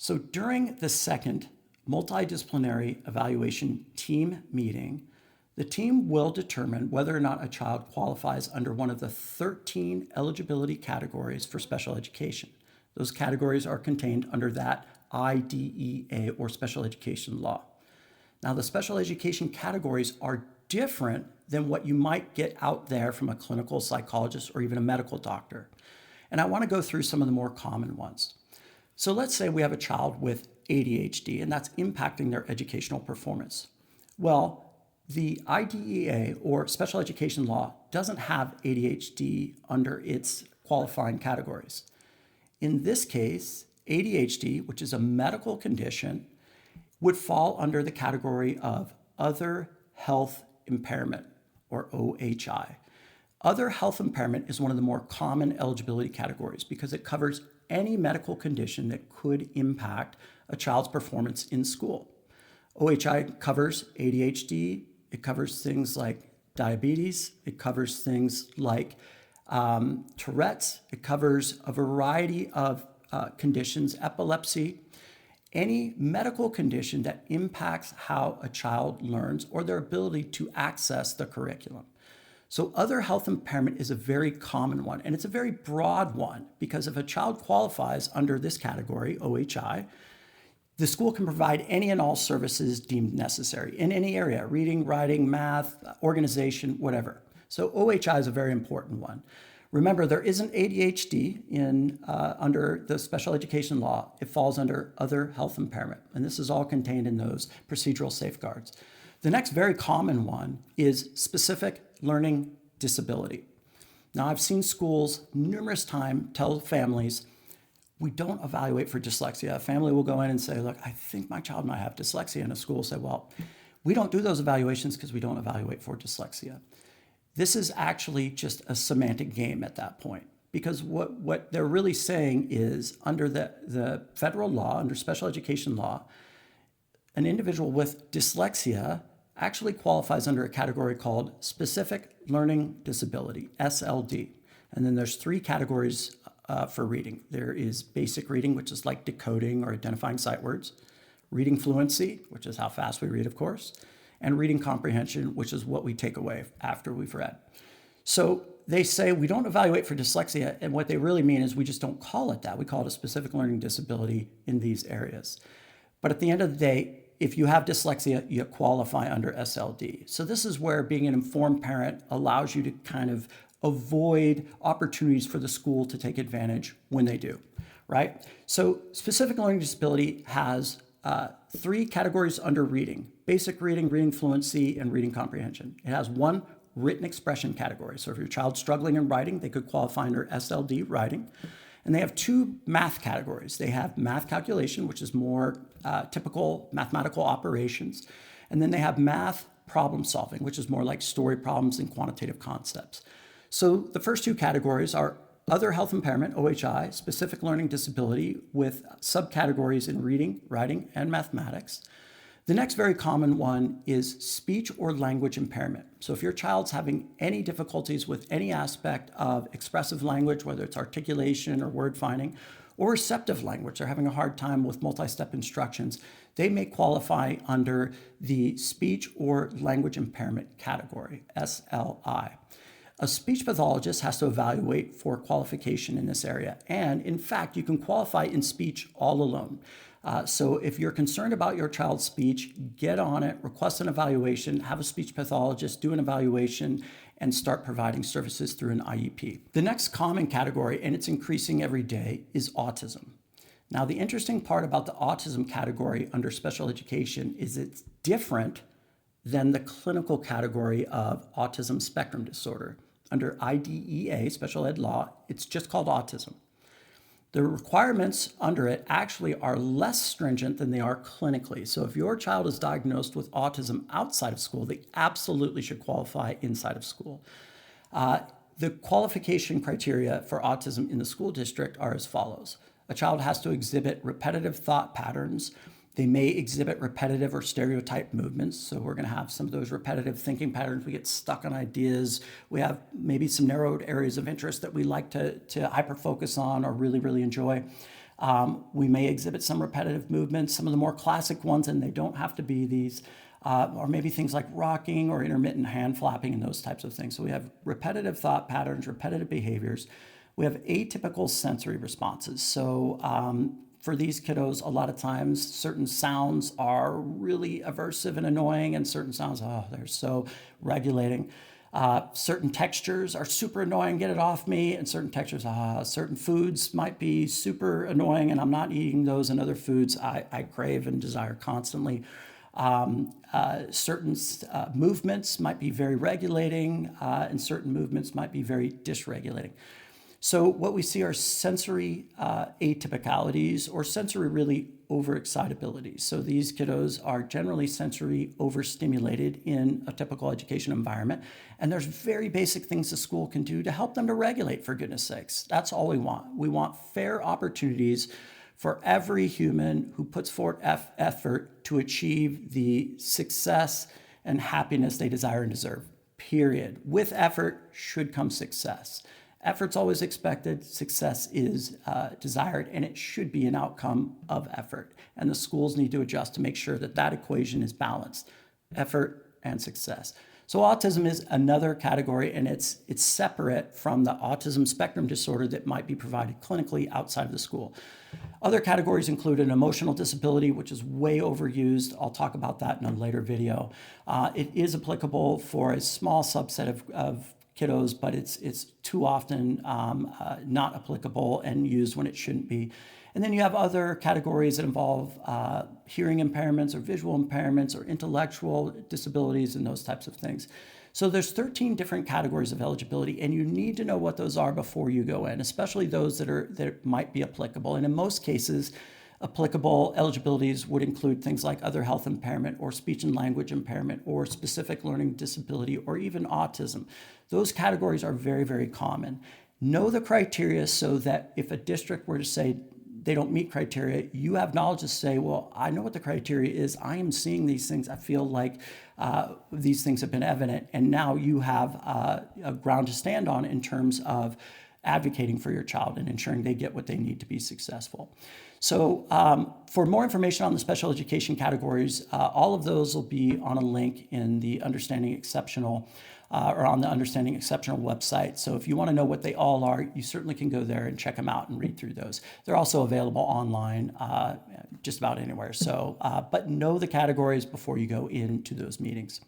So during the second multidisciplinary evaluation team meeting, the team will determine whether or not a child qualifies under one of the 13 eligibility categories for special education. Those categories are contained under that IDEA or special education law. Now, the special education categories are different than what you might get out there from a clinical psychologist or even a medical doctor. And I want to go through some of the more common ones. So let's say we have a child with ADHD and that's impacting their educational performance. Well, the IDEA or special education law doesn't have ADHD under its qualifying categories. In this case, ADHD, which is a medical condition, would fall under the category of other health impairment or OHI. Other health impairment is one of the more common eligibility categories because it covers any medical condition that could impact a child's performance in school. OHI covers ADHD, it covers things like diabetes, it covers things like Tourette's, it covers a variety of conditions, epilepsy, any medical condition that impacts how a child learns or their ability to access the curriculum. So other health impairment is a very common one, and it's a very broad one because if a child qualifies under this category, OHI, the school can provide any and all services deemed necessary in any area, reading, writing, math, organization, whatever. So OHI is a very important one. Remember, there isn't ADHD under the special education law. It falls under other health impairment, and this is all contained in those procedural safeguards. The next very common one is specific learning disability. Now, I've seen schools numerous times tell families, we don't evaluate for dyslexia. A family will go in and say, look, I think my child might have dyslexia, and a school will say, well, we don't do those evaluations because we don't evaluate for dyslexia. This is actually just a semantic game at that point, because what they're really saying is under the federal law, under special education law, an individual with dyslexia actually qualifies under a category called specific learning disability, SLD. And then there's three categories for reading. There is basic reading, which is like decoding or identifying sight words, reading fluency, which is how fast we read, of course, and reading comprehension, which is what we take away after we've read. So they say we don't evaluate for dyslexia, and what they really mean is we just don't call it that. We call it a specific learning disability in these areas. But at the end of the day, if you have dyslexia, you qualify under SLD. So this is where being an informed parent allows you to kind of avoid opportunities for the school to take advantage when they do, right? So specific learning disability has three categories under reading: basic reading, reading fluency, and reading comprehension. It has one written expression category. So if your child's struggling in writing, they could qualify under SLD writing. And they have two math categories. They have math calculation, which is more typical mathematical operations. And then they have math problem solving, which is more like story problems and quantitative concepts. So the first two categories are other health impairment, OHI, specific learning disability with subcategories in reading, writing, and mathematics. The next very common one is speech or language impairment. So if your child's having any difficulties with any aspect of expressive language, whether it's articulation or word finding, or receptive language, they're having a hard time with multi-step instructions, they may qualify under the speech or language impairment category, SLI. A speech pathologist has to evaluate for qualification in this area. And in fact, you can qualify in speech all alone. So if you're concerned about your child's speech, get on it, request an evaluation, have a speech pathologist do an evaluation, and start providing services through an IEP. The next common category, and it's increasing every day, is autism. Now, the interesting part about the autism category under special education is it's different than the clinical category of autism spectrum disorder. Under IDEA, special ed law, it's just called autism. The requirements under it actually are less stringent than they are clinically. So if your child is diagnosed with autism outside of school, they absolutely should qualify inside of school. The qualification criteria for autism in the school district are as follows. A child has to exhibit repetitive thought patterns. They may exhibit repetitive or stereotyped movements. So we're going to have some of those repetitive thinking patterns. We get stuck on ideas. We have maybe some narrowed areas of interest that we like to hyper-focus on or really, really enjoy. We may exhibit some repetitive movements, some of the more classic ones, and they don't have to be these, or maybe things like rocking or intermittent hand flapping and those types of things. So we have repetitive thought patterns, repetitive behaviors. We have atypical sensory responses. So for these kiddos, a lot of times certain sounds are really aversive and annoying, and certain sounds, oh, they're so regulating. Certain textures are super annoying, get it off me, and certain textures, certain foods might be super annoying, and I'm not eating those, and other foods I crave and desire constantly. Certain movements might be very regulating, and certain movements might be very dysregulating. So what we see are sensory atypicalities, or sensory really overexcitability. So these kiddos are generally sensory overstimulated in a typical education environment. And there's very basic things the school can do to help them to regulate, for goodness sakes. That's all we want. We want fair opportunities for every human who puts forth effort to achieve the success and happiness they desire and deserve, period. With effort should come success. Effort's always expected, success is desired, and it should be an outcome of effort. And the schools need to adjust to make sure that that equation is balanced, effort and success. So autism is another category, and it's separate from the autism spectrum disorder that might be provided clinically outside of the school. Other categories include an emotional disability, which is way overused. I'll talk about that in a later video. It is applicable for a small subset of kiddos, but it's too often not applicable and used when it shouldn't be. And then you have other categories that involve hearing impairments or visual impairments or intellectual disabilities and those types of things. So there's 13 different categories of eligibility, and you need to know what those are before you go in, especially those that might be applicable. And in most cases, applicable eligibilities would include things like other health impairment or speech and language impairment or specific learning disability or even autism. Those categories are very, very common. Know the criteria so that if a district were to say they don't meet criteria, you have knowledge to say, well, I know what the criteria is. I am seeing these things. I feel like these things have been evident. And now you have a ground to stand on in terms of advocating for your child and ensuring they get what they need to be successful. So for more information on the special education categories, all of those will be on a link in the Understanding Exceptional or on the Understanding Exceptional website. So if you want to know what they all are, you certainly can go there and check them out and read through those. They're also available online just about anywhere. So, but know the categories before you go into those meetings.